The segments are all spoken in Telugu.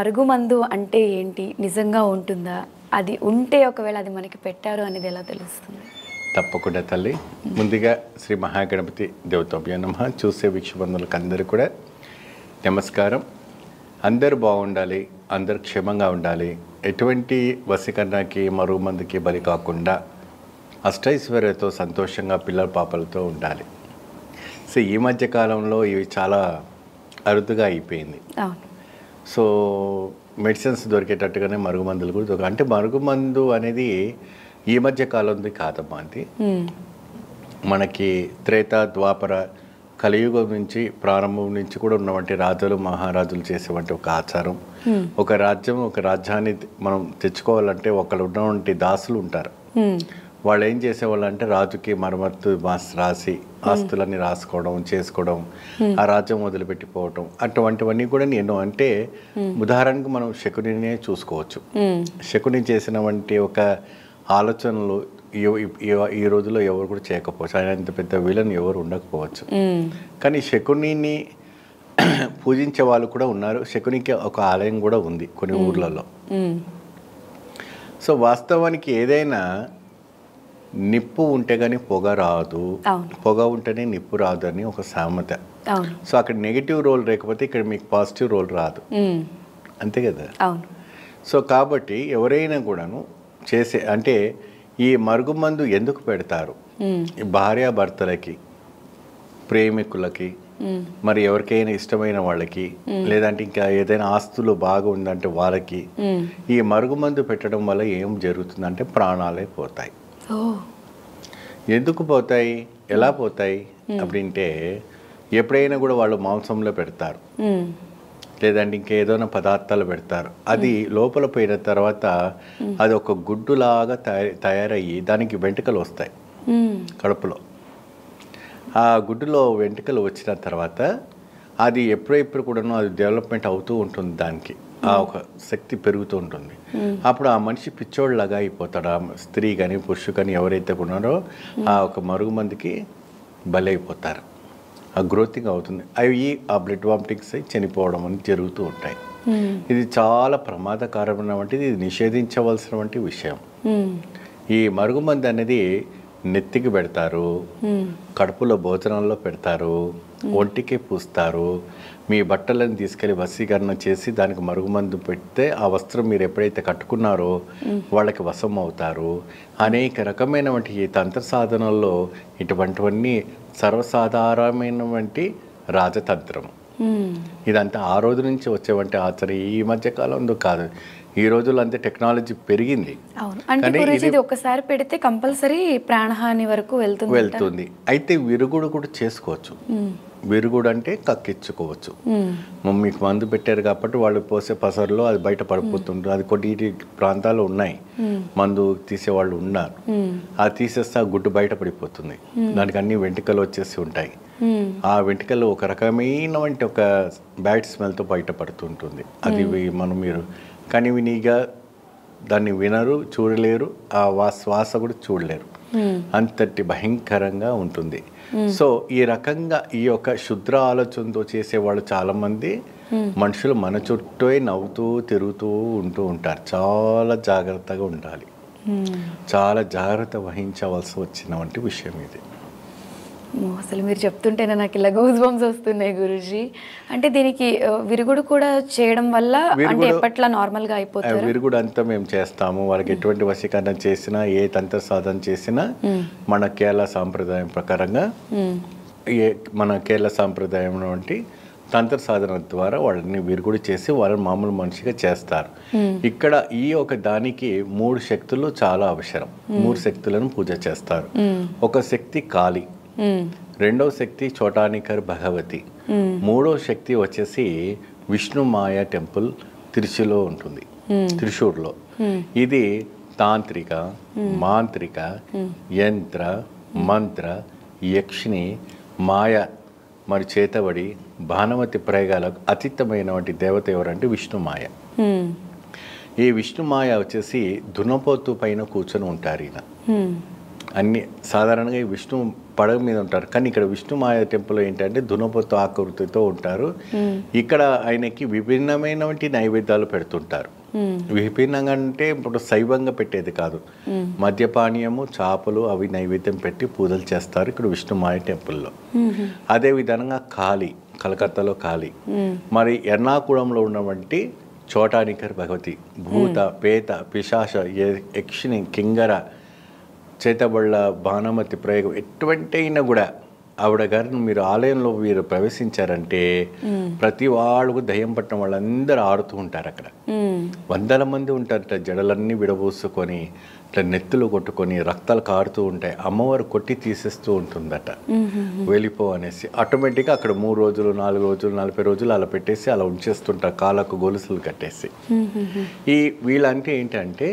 మరుగుమందు అంటే ఏంటి? నిజంగా ఉంటుందా? అది ఉంటే ఒకవేళ అది మనకి పెట్టారు అనేది ఎలా తెలుస్తుంది? తప్పకుండా తల్లి. ముందుగా శ్రీ మహాగణపతి దేవతాభ్యో నమః. చూసే వీక్షబంధువులకు అందరూ కూడా నమస్కారం. అందరూ బాగుండాలి, అందరూ క్షేమంగా ఉండాలి, ఎటువంటి వశీకరణకి మరుగుమందుకి బలి కాకుండా అష్టైశ్వర్యతో సంతోషంగా పిల్లల పాపలతో ఉండాలి. సో ఈ మధ్య కాలంలో ఇవి చాలా అరుదుగా అయిపోయింది. సో మెడిసిన్స్ దొరికేటట్టుగానే మరుగుమందులు కూడా దొరక, అంటే మరుగుమందు అనేది ఈ మధ్య కాలంది కాదమ్మా. అది మనకి త్రేత ద్వాపర కలియుగం నుంచి ప్రారంభం నుంచి కూడా ఉన్నవంటి రాజులు మహారాజులు చేసేవంటి ఒక ఆచారం. ఒక రాజ్యం ఒక రాజ్యాన్ని మనం తెచ్చుకోవాలంటే ఒకళ్ళు ఉన్నవంటి దాసులు ఉంటారు. వాళ్ళు ఏం చేసేవాళ్ళు అంటే రాజుకి మరమ్మత్తు రాసి ఆస్తులన్నీ రాసుకోవడం చేసుకోవడం, ఆ రాజ్యం వదిలిపెట్టిపోవటం, అటువంటివన్నీ కూడా నేను అంటే ఉదాహరణకు మనం శకునినే చూసుకోవచ్చు. శకుని చేసిన వంటి ఒక ఆలోచనలు ఈ రోజుల్లో ఎవరు కూడా చేయకపోవచ్చు. ఆయన ఇంత పెద్ద విలన్ ఎవరు ఉండకపోవచ్చు. కానీ శకునిని పూజించే వాళ్ళు కూడా ఉన్నారు. శకునికి ఒక ఆలయం కూడా ఉంది కొన్ని ఊర్లలో. సో వాస్తవానికి ఏదైనా నిప్పు ఉంటే కానీ పొగ రాదు, పొగ ఉంటేనే నిప్పు రాదు అని ఒక సామెత. సో అక్కడ నెగిటివ్ రోల్ లేకపోతే ఇక్కడ మీకు పాజిటివ్ రోల్ రాదు, అంతే కదా. సో కాబట్టి ఎవరైనా కూడాను చేసే అంటే ఈ మరుగుమందు ఎందుకు పెడతారు? భార్యాభర్తలకి, ప్రేమికులకి, మరి ఎవరికైనా ఇష్టమైన వాళ్ళకి, లేదంటే ఇంకా ఏదైనా ఆస్తులు బాగా ఉందంటే వాళ్ళకి ఈ మరుగుమందు పెట్టడం వల్ల ఏం జరుగుతుందంటే ప్రాణాలే పోతాయి. ఎందుకు పోతాయి, ఎలా పోతాయి அப்படிంటే ఎప్పుడైనా కూడా వాళ్ళు మాంసంలో పెడతారు, లేదంటే ఇంకేదైనా పదార్థాలు పెడతారు. అది లోపల పోయిన తర్వాత అది ఒక గుడ్డులాగా తయారయ్యి దానికి వెంట్రుకలు వస్తాయి కడుపులో. ఆ గుడ్డులో వెంట్రుకలు వచ్చిన తర్వాత అది ఎప్పుడెప్పుడు కూడాను అది డెవలప్మెంట్ అవుతూ ఉంటుంది, దానికి ఆ ఒక శక్తి పెరుగుతూ ఉంటుంది. అప్పుడు ఆ మనిషి పిచ్చోళ్ళలాగా అయిపోతాడు. ఆ స్త్రీ కానీ పురుషు కానీ ఎవరైతే ఉన్నారో ఆ ఒక మరుగుమందికి బలైపోతారు. ఆ గ్రోతింగ్ అవుతుంది. అవి ఆ బ్లడ్ వామిటింగ్స్ అయి చనిపోవడం అని జరుగుతూ ఉంటాయి. ఇది చాలా ప్రమాదకరమైన వంటిది, ఇది నిషేధించవలసిన వంటి విషయం. ఈ మరుగుమంది అనేది నెత్తికి పెడతారు, కడుపులో భోజనంలో పెడతారు, ఒంటికి పూస్తారు. మీ బట్టలను తీసుకెళ్ళి వశీకరణ చేసి దానికి మరుగుమందు పెడితే ఆ వస్త్రం మీరు ఎప్పుడైతే కట్టుకున్నారో వాళ్ళకి వశం అవుతారు. అనేక రకమైనటువంటి ఈ తంత్ర సాధనల్లో ఇటువంటివన్నీ సర్వసాధారణమైనటువంటి రాజతంత్రం. ఇదంతా ఆ రోజు నుంచి వచ్చేవంటి ఆచారం, ఈ మధ్య కాలంలో కాదు. ఈ రోజుల్లో అంతే టెక్నాలజీ పెరిగింది. ఒకసారి పెడితే కంపల్సరీ ప్రాణహాని వరకు వెళ్తుంది. అయితే విరుగుడు కూడా చేసుకోవచ్చు. విరుగుడు అంటే కక్కించుకోవచ్చు. మీకు మందు పెట్టారు కాబట్టి వాళ్ళు పోసే పసరులో అది బయట పడిపోతుంటుంది. అది కొన్ని ప్రాంతాల్లో ఉన్నాయి, మందు తీసేవాళ్ళు ఉన్నారు. అది తీసేస్తే ఆ గుడ్డు బయట పడిపోతుంది. దానికి అన్ని వెంట్రుకలు వచ్చేసి ఉంటాయి. ఆ వెంట్రుకలు ఒక రకమైన వంటి ఒక బ్యాడ్ స్మెల్తో బయట పడుతుంటుంది. అది మీరు కనివినిగా దాన్ని వినరు, చూడలేరు, ఆ శ్వాస కూడా చూడలేరు, అంతటి భయంకరంగా ఉంటుంది. సో ఈ రకంగా ఈ యొక్క శుద్ర ఆలోచనతో చేసేవాళ్ళు చాలామంది మనుషులు మన చుట్టూ నవ్వుతూ తిరుగుతూ ఉంటూ ఉంటారు. చాలా జాగ్రత్తగా ఉండాలి, చాలా జాగ్రత్త వహించవలసి వచ్చిన వంటి విషయం ఇది. అసలు మీరు చెప్తుంటేనే నాకు ఇలా గూస్ బంప్స్ వస్తున్నాయి గురూజీ. అంటే దీనికి విరుగుడు కూడా చేయడం వల్ల అంటే ఎప్పట్లా నార్మల్గా అయిపోతుంది? విరుగుడు అంతా మేము చేస్తాము. వాళ్ళకి ఎటువంటి వశీకరణ చేసినా, ఏ తంత్ర సాధన చేసినా మన కేరళ సాంప్రదాయం ప్రకారంగా, మన కేరళ సాంప్రదాయం వంటి తంత్ర సాధన ద్వారా వాళ్ళని విరుగుడు చేసి వాళ్ళని మామూలు మనిషిగా చేస్తారు. ఇక్కడ ఈ ఒక దానికి 3 శక్తులు చాలా అవసరం. 3 శక్తులను పూజ చేస్తారు. ఒక శక్తి కాళీ, రెండవ శక్తి చోటానికర్ భగవతి, మూడవ శక్తి వచ్చేసి విష్ణు మాయ టెంపుల్ తిరుచిలో ఉంటుంది, త్రిశూర్లో. ఇది తాంత్రిక, మాంత్రిక, యంత్ర, మంత్ర, యక్షిణి, మాయ మరి చేతబడి, భానుమతి ప్రయోగాలకు అతీతమైనటువంటి దేవత ఎవరంటే విష్ణుమాయ. ఈ విష్ణుమాయ వచ్చేసి దున్నపోతు పైన కూర్చొని ఉంటారు. ఈయన అన్ని సాధారణంగా ఈ విష్ణు పడవ మీద ఉంటారు. కానీ ఇక్కడ విష్ణుమాయ టెంపుల్ ఏంటంటే దునపొత్తు ఆకృతితో ఉంటారు. ఇక్కడ ఆయనకి విభిన్నమైనటువంటి నైవేద్యాలు పెడుతుంటారు. విభిన్నంగా అంటే ఇప్పుడు శైవంగా పెట్టేది కాదు, మద్యపానీయము చేపలు అవి నైవేద్యం పెట్టి పూజలు చేస్తారు ఇక్కడ విష్ణుమాయ టెంపుల్లో. అదే విధంగా కాళీ, కలకత్తాలో కాళీ. మరి ఎర్నాకుళంలో ఉన్నటువంటి చోటానికర్ భగవతి, భూత పేత పిశాచ యక్షిణి కింగర చేతబళ్ళ భానుమతి ప్రయోగం ఎటువంటి అయినా కూడా ఆవిడ గారిని మీరు ఆలయంలో మీరు ప్రవేశించారంటే ప్రతి వాళ్ళకు దయ్యం పట్టిన వాళ్ళందరూ ఆడుతూ ఉంటారు అక్కడ. వందల మంది ఉంటారట, జడలన్నీ విడబోసుకొని ఇట్లా నెత్తులు కొట్టుకొని రక్తాలు కారుతూ ఉంటాయి. అమ్మవారు కొట్టి తీసేస్తూ ఉంటుందట, వెళ్ళిపో అనేసి. ఆటోమేటిక్గా అక్కడ 3 రోజులు 4 రోజులు 40 రోజులు అలా పెట్టేసి అలా ఉంచేస్తుంటారు, కాళ్ళకు గొలుసులు కట్టేసి. ఈ వీళ్ళంటే ఏంటంటే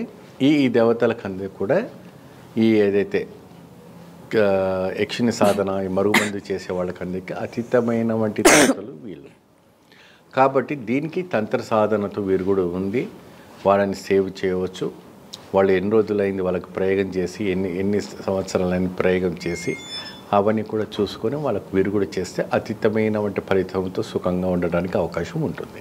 ఈ దేవతలకు అందరూ కూడా ఈ ఏదైతే యక్షిని సాధన, ఈ మరుగుమందు చేసే వాళ్ళకందరికీ అతీతమైన వంటి దేవతలు వీళ్ళు. కాబట్టి దీనికి తంత్ర సాధనతో వీరు కూడా ఉంది. వాళ్ళని సేవ్ చేయవచ్చు. వాళ్ళు ఎన్ని రోజులైంది వాళ్ళకి ప్రయోగం చేసి, ఎన్ని సంవత్సరాలైన ప్రయోగం చేసి అవన్నీ కూడా చూసుకొని వాళ్ళకు వీరు కూడా చేస్తే అతీతమైన వంటి ఫలితంతో సుఖంగా ఉండడానికి అవకాశం ఉంటుంది.